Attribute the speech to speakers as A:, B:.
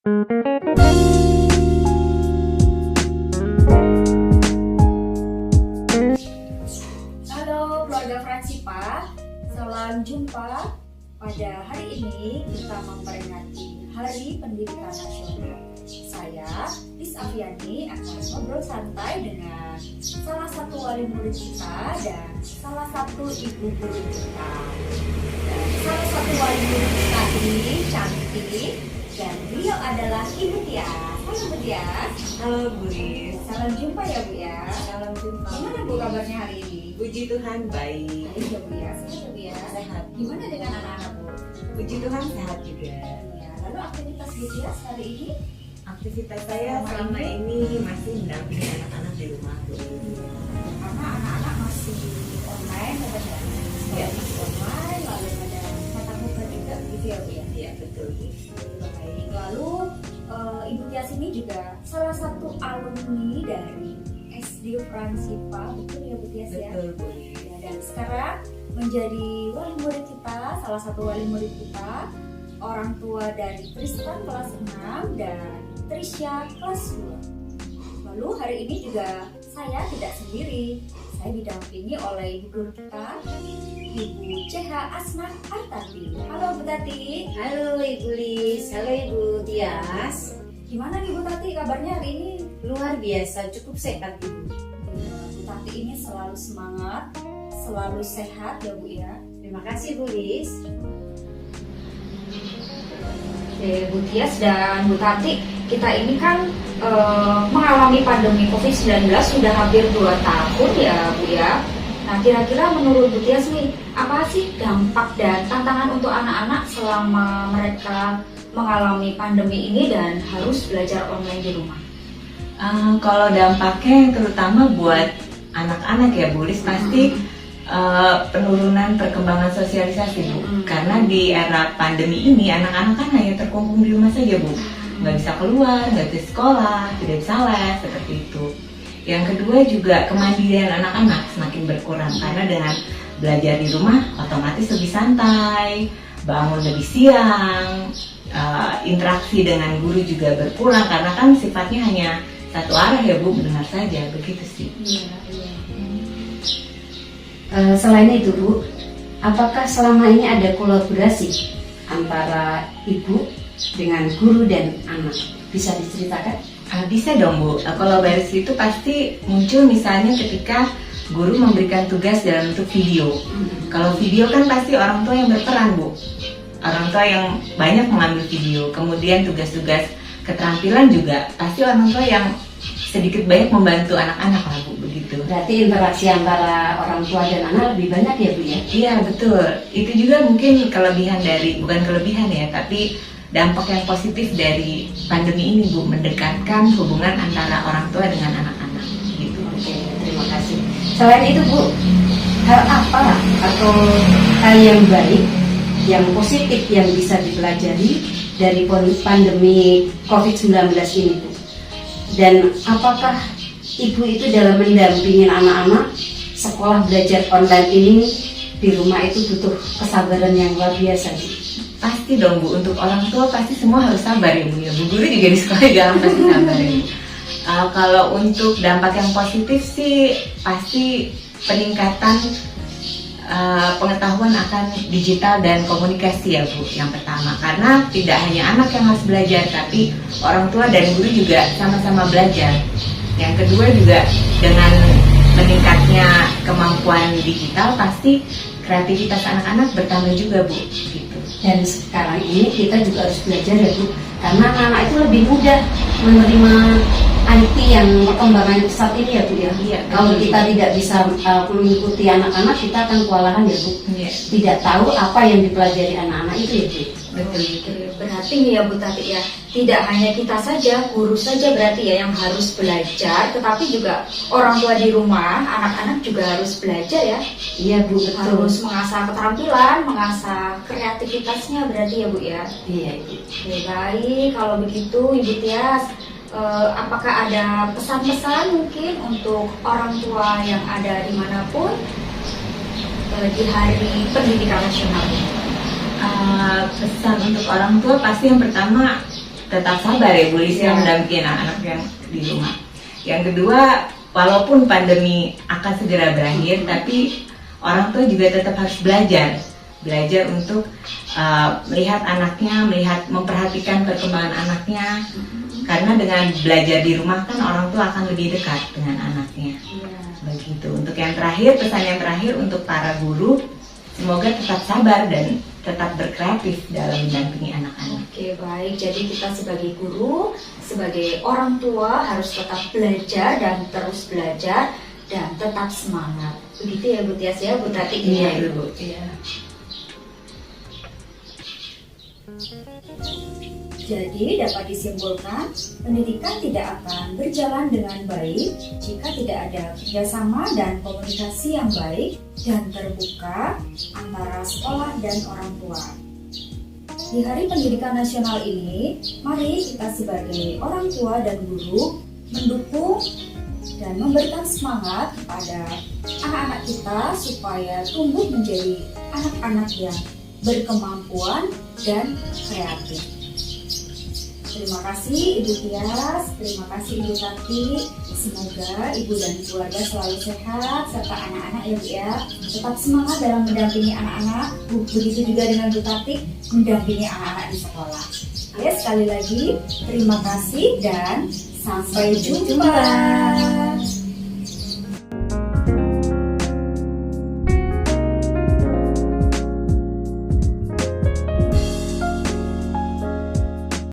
A: Halo keluarga Fransipa, salam jumpa. Pada hari ini kita memperingati Hari Pendidikan Nasional. Saya, Lis Aviani, akan ngobrol santai dengan salah satu wali murid kita dan salah satu ibu guru kita. Dan salah satu wali murid kita ini cantik dan beliau adalah Ibu Tias. Halo Bu Tias.
B: Halo Bu Lis.
A: Salam jumpa ya Bu ya.
B: Salam jumpa.
A: Gimana Bu kabarnya hari ini?
B: Puji Tuhan baik.
A: Baik ya Bu ya, sehat ya Bu ya.
B: Sehat.
A: Gimana dengan anak-anak Bu?
B: Puji Tuhan sehat juga.
A: Ya, lalu aktivitas Bu Tias hari ini?
B: Aktivitas saya selama ini masih mendampingi anak-anak di rumah Bu.
A: Karena anak-anak masih online katanya.
B: Iya.
A: Masih online, lalu ada tatap muka juga gitu ya Bu ya.
B: Iya betul.
A: Baik, lalu Ibu Tias ini juga salah satu alumni dari SD Fransipa, betul ya Bu Tias ya?
B: Betul Bu.
A: Ya, dan sekarang menjadi wali murid kita, salah satu wali murid kita, orang tua dari Tristan kelas 6 dan Trisha kelas 2. Lalu hari ini juga saya tidak sendiri, saya didampingi oleh ibu guru kita, Ibu CH Asma Artati. Halo Bu Tati.
C: Halo Ibu Lis, halo Ibu Tias.
A: Gimana nih Bu Tati kabarnya hari ini?
C: Luar biasa, cukup sehat Ibu.
A: Bu Tati ini selalu semangat, selalu sehat ya Bu ya.
C: Terima kasih Bu Lis.
A: Oke, Bu Tias dan Bu Tati, kita ini kan mengalami pandemi COVID-19 sudah hampir 2 tahun ya Bu ya. Nah, kira-kira menurut Bu Tias nih, apa sih dampak dan tantangan untuk anak-anak selama mereka mengalami pandemi ini dan harus belajar online di rumah?
B: Kalau dampaknya terutama buat anak-anak ya Bu Lis pasti penurunan perkembangan sosialisasi Bu. Karena di era pandemi ini anak-anak kan hanya terkungkung di rumah saja Bu. Nggak bisa keluar, nggak bisa sekolah, tidak bisa les, seperti itu. Yang kedua juga kemandirian anak-anak semakin berkurang karena dengan belajar di rumah otomatis lebih santai, bangun lebih siang, interaksi dengan guru juga berkurang karena kan sifatnya hanya satu arah ya Bu, mendengar saja, begitu sih.
A: Iya.
C: Selain itu Bu, apakah selama ini ada kolaborasi antara ibu dengan guru dan anak? Bisa diceritakan?
B: Bisa dong Bu, kolaborasi itu pasti muncul misalnya ketika guru memberikan tugas dalam bentuk video. Kalau video kan pasti orang tua yang berperan Bu, orang tua yang banyak mengambil video. Kemudian tugas-tugas keterampilan juga pasti orang tua yang sedikit banyak membantu anak-anak lah Bu, begitu.
C: Berarti interaksi antara orang tua dan anak lebih banyak ya Bu ya?
B: Iya betul, itu juga mungkin kelebihan dari, bukan kelebihan ya, tapi dampak yang positif dari pandemi ini Bu, mendekatkan hubungan antara orang tua dengan anak-anak gitu.
C: Oke, terima kasih. Selain itu Bu, hal apa atau hal yang baik, yang positif yang bisa dipelajari dari pandemi COVID-19 ini Bu? Dan apakah ibu itu dalam mendampingi anak-anak sekolah belajar online ini di rumah itu butuh kesabaran yang luar biasa Bu?
B: Pasti dong Bu, untuk orang tua pasti semua harus sabar ya Bu ya. Bu guru juga di sekolah juga pasti sabar ya Bu. Kalau untuk dampak yang positif sih pasti peningkatan pengetahuan akan digital dan komunikasi ya Bu, yang pertama. Karena tidak hanya anak yang harus belajar, tapi orang tua dan guru juga sama-sama belajar. Yang kedua juga dengan meningkatnya kemampuan digital pasti kreativitas anak-anak bertambah juga Bu gitu.
C: Dan sekarang ini kita juga harus belajar ya Bu, karena anak-anak itu lebih mudah menerima IT yang perkembangan pesat ini ya Bu ya.
B: Iya,
C: Kalau
B: betul.
C: kita tidak bisa mengikuti anak-anak, kita akan kewalahan ya Bu.
B: Iya.
C: Tidak tahu apa yang dipelajari anak-anak itu ya Bu.
B: Betul.
A: Berarti nih ya Bu Tati ya, tidak hanya kita saja, guru saja berarti ya yang harus belajar, tetapi juga orang tua di rumah, anak-anak juga harus belajar ya.
C: Iya Bu, betul.
A: Harus mengasah keterampilan, mengasah kreativitasnya berarti ya Bu ya.
C: Iya Bu.
A: Oke, baik, kalau begitu Ibu Tias, apakah ada pesan-pesan mungkin untuk orang tua yang ada dimanapun di Hari Pendidikan Nasional ini?
B: Pesan untuk orang tua pasti yang pertama tetap sabar ya Bu Lis yang mendampingi anak-anak yang di rumah. Yang kedua, walaupun pandemi akan segera berakhir, tapi orang tua juga tetap harus belajar untuk melihat anaknya, memperhatikan perkembangan anaknya. Karena dengan belajar di rumah kan orang tua akan lebih dekat dengan anaknya. Begitu. Untuk yang terakhir, pesan yang terakhir untuk para guru, semoga tetap sabar dan tetap berkreatif dalam mendampingi anak-anak.
A: Oke, baik. Jadi kita sebagai guru, sebagai orang tua harus tetap belajar dan terus belajar dan tetap semangat. Begitu ya Bu Tias ya, Bu Tati?
B: Iya, Bu. Iya.
A: Jadi dapat disimpulkan, pendidikan tidak akan berjalan dengan baik jika tidak ada kerjasama dan komunikasi yang baik dan terbuka antara sekolah dan orang tua. Di Hari Pendidikan Nasional ini, mari kita sebagai orang tua dan guru mendukung dan memberikan semangat kepada anak-anak kita supaya tumbuh menjadi anak-anak yang berkemampuan dan kreatif. Terima kasih Ibu Tias, terima kasih Ibu Tati. Semoga Ibu dan keluarga selalu sehat serta anak-anak ya Bu ya. Tetap semangat dalam mendampingi anak-anak. Begitu juga dengan Bu Tati mendampingi anak-anak di sekolah. Ya, sekali lagi terima kasih dan sampai jumpa.